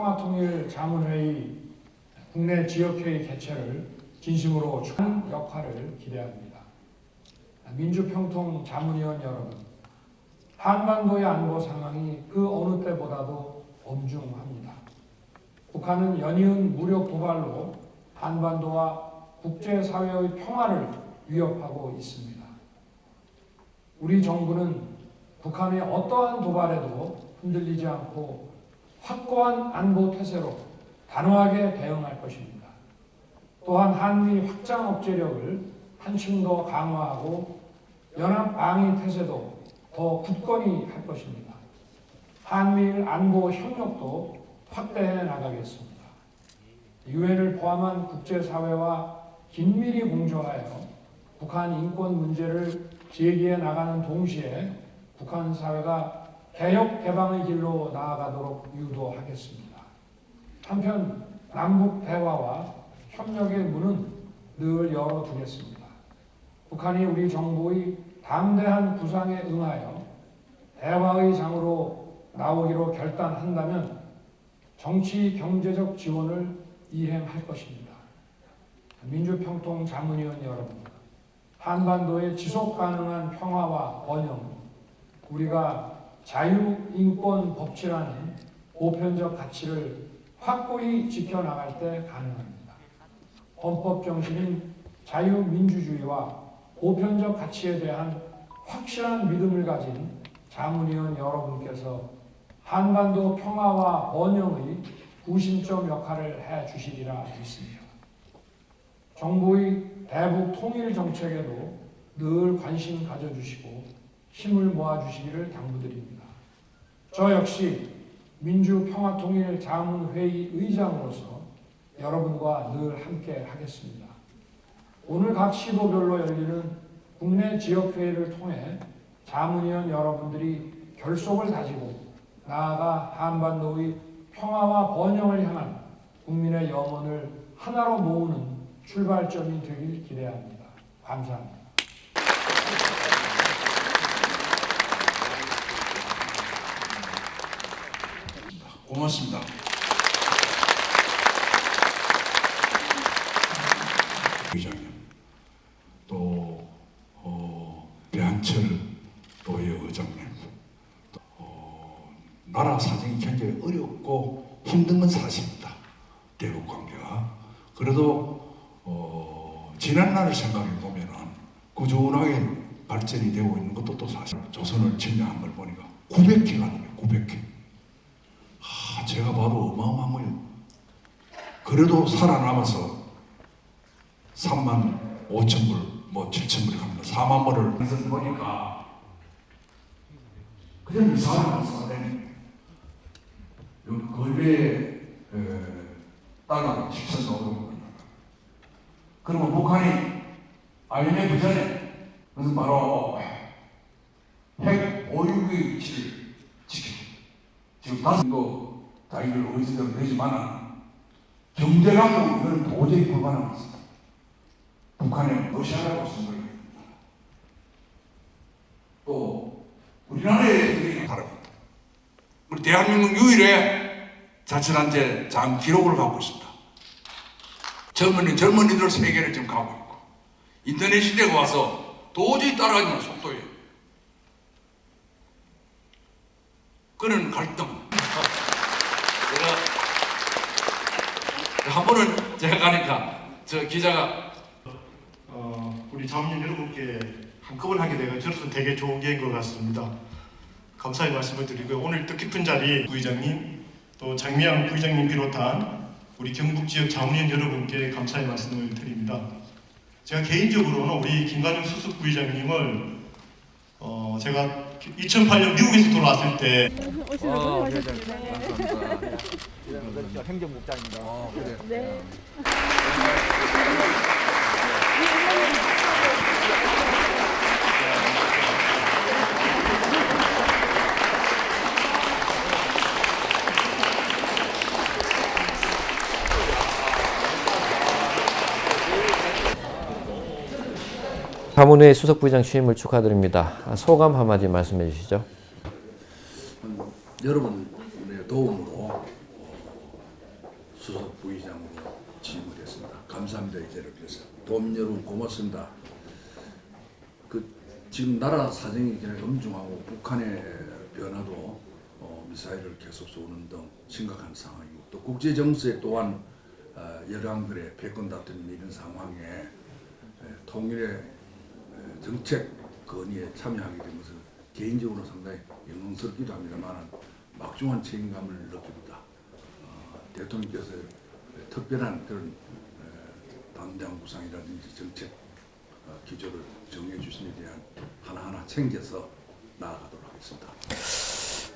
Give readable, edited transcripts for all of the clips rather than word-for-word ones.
민주평화통일자문회의 국내 지역회의 개최를 진심으로 축하하는 역할을 기대합니다. 민주평통자문위원 여러분, 한반도의 안보 상황이 그 어느 때보다도 엄중합니다. 북한은 연이은 무력 도발로 한반도와 국제사회의 평화를 위협하고 있습니다. 우리 정부는 북한의 어떠한 도발에도 흔들리지 않고 확고한 안보 태세로 단호하게 대응할 것입니다. 또한 한미 확장 억제력을 한층 더 강화하고 연합 방위 태세도 더 굳건히 할 것입니다. 한미일 안보 협력도 확대해 나가겠습니다. 유엔을 포함한 국제사회와 긴밀히 공조하여 북한 인권 문제를 제기해 나가는 동시에 북한 사회가 개혁 개방의 길로 나아가도록 유도하겠습니다. 한편 남북 대화와 협력의 문은 늘 열어두겠습니다. 북한이 우리 정부의 담대한 구상에 응하여 대화의 장으로 나오기로 결단한다면 정치 경제적 지원을 이행할 것입니다. 민주평통자문위원 여러분, 한반도의 지속 가능한 평화와 번영, 우리가 자유, 인권, 법치라는 보편적 가치를 확고히 지켜나갈 때 가능합니다. 헌법 정신인 자유민주주의와 보편적 가치에 대한 확실한 믿음을 가진 자문위원 여러분께서 한반도 평화와 번영의 구심점 역할을 해주시리라 믿습니다. 정부의 대북 통일 정책에도 늘 관심 가져주시고 힘을 모아주시기를 당부드립니다. 저 역시 민주평화통일자문회의 의장으로서 여러분과 늘 함께 하겠습니다. 오늘 각 시도별로 열리는 국내 지역회의를 통해 자문위원 여러분들이 결속을 다지고 나아가 한반도의 평화와 번영을 향한 국민의 염원을 하나로 모으는 출발점이 되길 기대합니다. 감사합니다. 고맙습니다. 의장님, 또 배한철 도의 의장님, 나라 사정이 굉장히 어렵고 힘든 건 사실입니다. 대북 관계가. 그래도 지난 날을 생각해 보면은 꾸준하게 발전이 되고 있는 것도 또 사실. 조선을 침략한 걸 보니까 900개가 아니에요. 900개. 제가 봐도 어마어마한 거예요. 그래도 살아남아서 3만 5천 불, 뭐 7천 불이 갑니다. 4만 불을 보니까 그냥 이상한 말씀하네. 근래 달러 7,500불. 그러면 북한이 IMF 전에 그것은 바로 핵 보유국의 위치를 지키고 지금 다섯도 자기들 의지대로 되지만 경제라고 이거는 도저히 불가능합니다. 북한에 러시아라고 쓴 거예요. 또 우리나라의 다릅니다. 우리 대한민국 유일의 자치단체 장 기록을 갖고 있습니다. 젊은이들 세계를 지금 가고 있고 인터넷 시대가 와서 도저히 따라가지 못하는 속도예요. 그런 갈등. 한 번은 제가 가니까 저 기자가 우리 자문위원 여러분께 한꺼번에 하게 되고 저로서는 되게 좋은 기회인 것 같습니다. 감사의 말씀을 드리고요. 오늘 뜻깊은 자리 부의장님 또 장미양 부의장님 비롯한 우리 경북 지역 자문위원 여러분께 감사의 말씀을 드립니다. 제가 개인적으로는 우리 김관영 수석 부의장님을 제가 2008년 미국에서 돌아왔을 때 감사합니다. 행정국장입니다. 그래요. 네. 자문회 수석부의장 취임을 축하드립니다. 소감 한마디 말씀해 주시죠. 여러분의 도움으로 수석 부의장으로 취임을 했습니다. 감사합니다. 이제를 위해서 도민 여러분 고맙습니다. 지금 나라 사정이 굉장히 엄중하고 북한의 변화도 미사일을 계속 쏘는 등 심각한 상황이고 또 국제 정세 또한 여당들의 패권 다툼 이런 상황에 통일의 정책 건의에 참여하게 된 것은 개인적으로 상당히 영광스럽기도 합니다만 막중한 책임감을 느낍니다. 대통령께서 특별한 그런 담대한 구상이라든지 정책 기조를 정해 주심에 대한 하나하나 챙겨서 나아가도록 하겠습니다.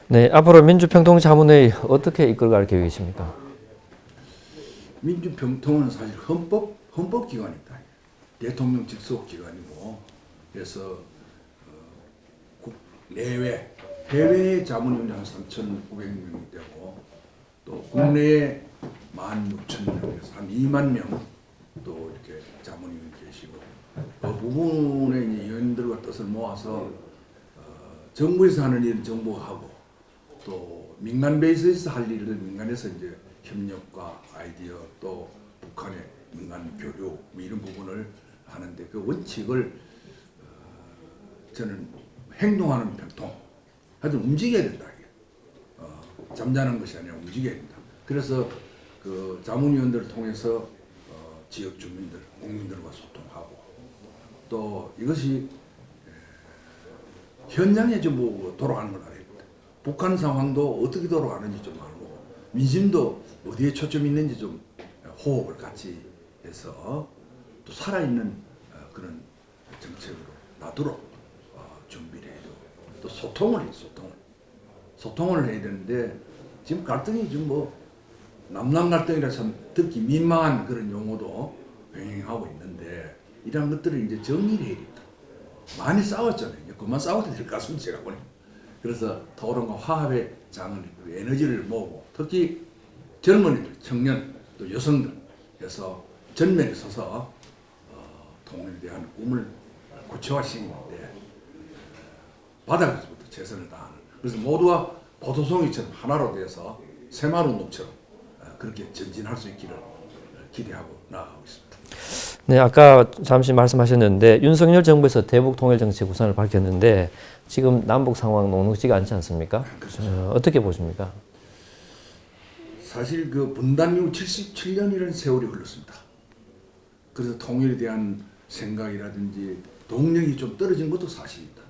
네, 앞으로 민주평통자문회의 어떻게 이끌어갈 계획이십니까? 민주평통은 사실 헌법 기관입니다. 대통령 직속 기관이고 그래서 내외 해외 자문위원이 한 3,900명이 되고 또 국내에 16,000명에서 한 2만 명 또 이렇게 자문위원이 계시고 그 부분에 이제 의원들과 뜻을 모아서 정부에서 하는 일은 정부가 하고 또 민간 베이스에서 할 일을 민간에서 이제 협력과 아이디어 또 북한의 민간 교류 뭐 이런 부분을 하는데 그 원칙을 저는 행동하는 평통 하여튼 움직여야 된다 이게 잠자는 것이 아니라 움직여야 된다. 그래서 그 자문위원들을 통해서 지역 주민들 국민들과 소통하고 또 이것이 현장에 전부 돌아가는 걸 알아야 됩니다. 북한 상황도 어떻게 돌아가는지 좀 알고 민심도 어디에 초점이 있는지 좀 호흡을 같이 해서 또 살아있는 그런 정책으로 나도록 준비를 해야 되고 또 소통을 해야 되는데 지금 갈등이 좀 뭐 남남 갈등이라 참 듣기 민망한 그런 용어도 병행하고 있는데 이런 것들을 이제 정리를 해야 된다. 많이 싸웠잖아요. 이제 그만 싸워도 될 것 같습니다. 제가 보니. 그래서 토론과 화합의 장을 에너지를 모으고 특히 젊은이들, 청년, 또 여성들 해서 전면에 서서 통일에 대한 꿈을 구체화시키는데 바닥에서부터 최선을 다하는 그래서 모두가 포도송이처럼 하나로 되어서 새마을운동처럼 그렇게 전진할 수 있기를 기대하고 나아가고 있습니다. 네, 아까 잠시 말씀하셨는데 윤석열 정부에서 대북 통일 정책 구상을 밝혔는데 지금 남북 상황 녹록지가 않지 않습니까? 그렇죠. 어떻게 보십니까? 사실 그 분단 이후 77년이라는 세월이 흘렀습니다. 그래서 통일에 대한 생각이라든지 동력이 좀 떨어진 것도 사실입니다.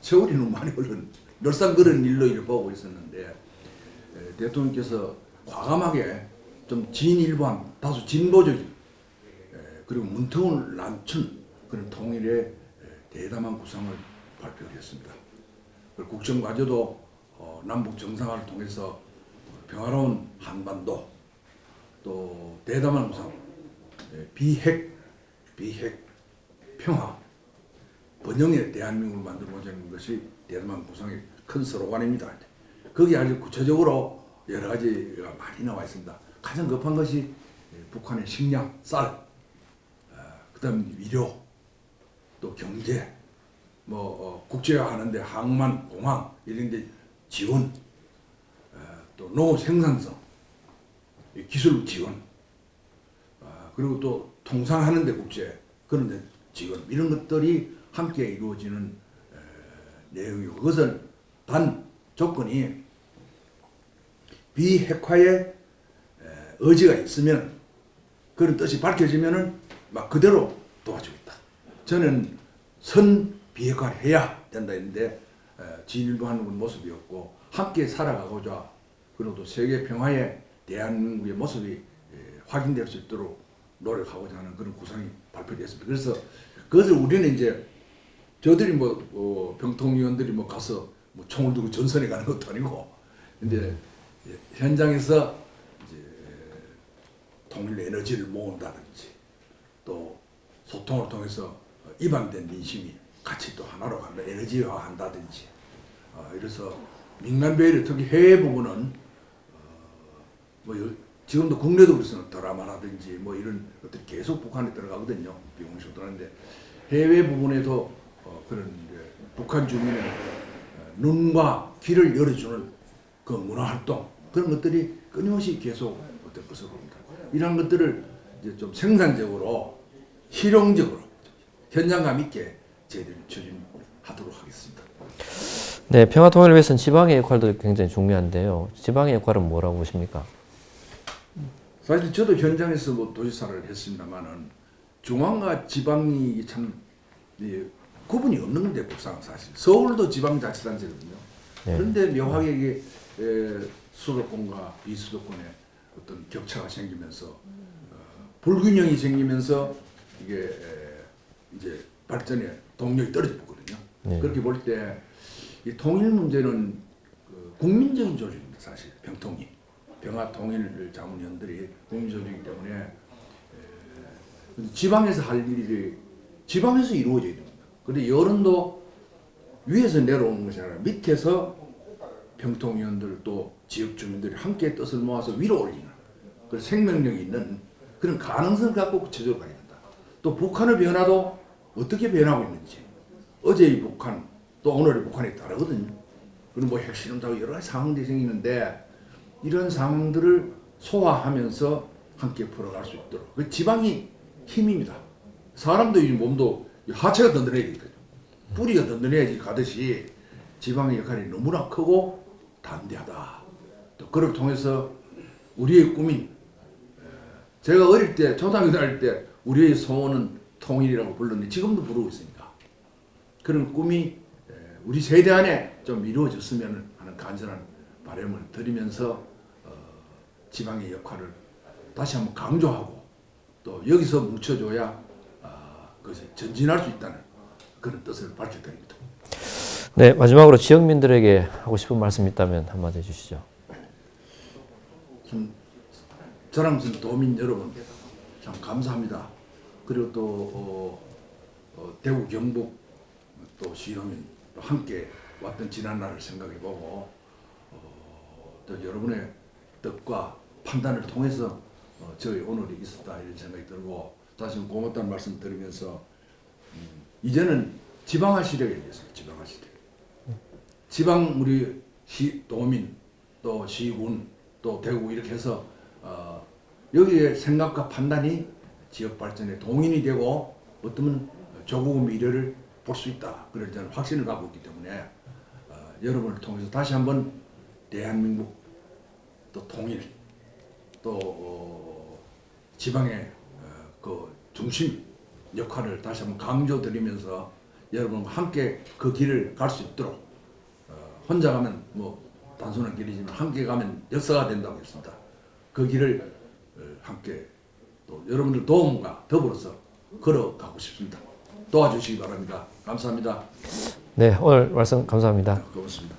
세월이 너무 많이 흘른 늘상 그런 일로 이를 보고 있었는데 대통령께서 과감하게 좀 진일보한 다소 진보적인 그리고 문턱을 낮춘 그런 통일의 대담한 구상을 발표를 했습니다. 국정과제도 남북 정상화를 통해서 평화로운 한반도 또 대담한 구상 비핵 평화 번영의 대한민국을 만들고자 하는 것이 대담한 구상의 큰 슬로건입니다. 거기 아주 구체적으로 여러 가지가 많이 나와 있습니다. 가장 급한 것이 북한의 식량, 쌀, 그다음 위료, 또 경제, 국제화하는데 항만, 공항 이런데 지원, 또 농업 생산성, 기술 지원, 그리고 또 통상하는데 국제 그런데 지원 이런 것들이 함께 이루어지는 내용이고 그것은 단 조건이 비핵화의 의지가 있으면 그런 뜻이 밝혀지면은 막 그대로 도와주겠다. 저는 선 비핵화를 해야 된다 했는데 진일보하는 모습이었고 함께 살아가고자 그리고 또 세계 평화에 대한민국의 모습이 확인될 수 있도록 노력하고자 하는 그런 구상이 발표됐습니다. 그래서 그것을 우리는 이제 저들이 병통위원들이 가서 총을 들고 전선에 가는 것도 아니고 근데 현장에서 이제 통일 에너지를 모은다든지 또 소통을 통해서 이방된 민심이 같이 또 하나로 간다 에너지화 한다든지 이래서 민간 배를 특히 해외 부분은 지금도 국내도 그래서 드라마라든지 이런 것들이 계속 북한에 들어가거든요. 비공식 들어가는데 해외 부분에도 그런 북한 주민의 눈과 귀를 열어주는 그 문화 활동 그런 것들이 끊임없이 계속 될 것으로 봅니다. 이런 것들을 이제 좀 생산적으로 실용적으로 현장감 있게 저희들이 추진하도록 하겠습니다. 네, 평화 통일을 위해서는 지방의 역할도 굉장히 중요한데요. 지방의 역할은 뭐라고 보십니까? 사실 저도 현장에서 뭐 도지사를 했습니다만은 중앙과 지방이 참 구분이 없는 건데 북상은 사실 서울도 지방자치단체거든요. 네. 그런데 묘하게 이게 수도권과 비수도권의 어떤 격차가 생기면서 불균형이 생기면서 이게 이제 발전의 동력이 떨어졌거든요. 네. 그렇게 볼 때 이 통일 문제는 그 국민적인 조직입니다. 사실 병통이 평화 통일 자문위원들이 국민 조직이기 때문에 지방에서 할 일이 지방에서 이루어져야 됩니다. 그런데 여론도 위에서 내려오는 것이 아니라 밑에서 평통위원들 또 지역 주민들이 함께 뜻을 모아서 위로 올리는 그 생명력이 있는 그런 가능성을 갖고 구체적으로 가야 된다. 또 북한의 변화도 어떻게 변하고 있는지 어제의 북한 또 오늘의 북한이 다르거든요. 그리고 뭐 핵실험도 여러 가지 상황들이 생기는데 이런 상황들을 소화하면서 함께 풀어갈 수 있도록 그 지방이 힘입니다. 사람도 이 몸도 하체가 든든해야 되거든요. 뿌리가 든든해야지 가듯이 지방의 역할이 너무나 크고 담대하다. 또 그를 통해서 우리의 꿈인 제가 어릴 때 초등학교 다닐 때 우리의 소원은 통일이라고 불렀는데 지금도 부르고 있으니까 그런 꿈이 우리 세대 안에 좀 이루어졌으면 하는 간절한 바람을 드리면서 지방의 역할을 다시 한번 강조하고 또 여기서 뭉쳐줘야 그것이 전진할 수 있다는 그런 뜻을 밝혀드립니다. 네, 마지막으로 지역민들에게 하고 싶은 말씀 있다면 한마디 해주시죠. 저랑 무슨 도민 여러분 참 감사합니다. 그리고 또 대구 경북 또 시도민 또 함께 왔던 지난 날을 생각해보고 또 여러분의 뜻과 판단을 통해서 저희 오늘이 있었다 이런 생각이 들고 다시 고맙다는 말씀 드리면서 이제는 지방화 시대가 됐습니다. 지방화 시대. 지방 우리 도민 또 시군 또 대구 이렇게 해서 여기에 생각과 판단이 지역 발전에 동인이 되고 어쩌면 조국의 미래를 볼 수 있다. 그런 저는 확신을 갖고 있기 때문에 여러분을 통해서 다시 한번 대한민국 또 통일 또 지방의 그 중심 역할을 다시 한번 강조드리면서 여러분과 함께 그 길을 갈 수 있도록 혼자 가면 뭐 단순한 길이지만 함께 가면 역사가 된다고 했습니다. 그 길을 함께 또 여러분들 도움과 더불어서 걸어가고 싶습니다. 도와주시기 바랍니다. 감사합니다. 네, 오늘 말씀 감사합니다. 고맙습니다.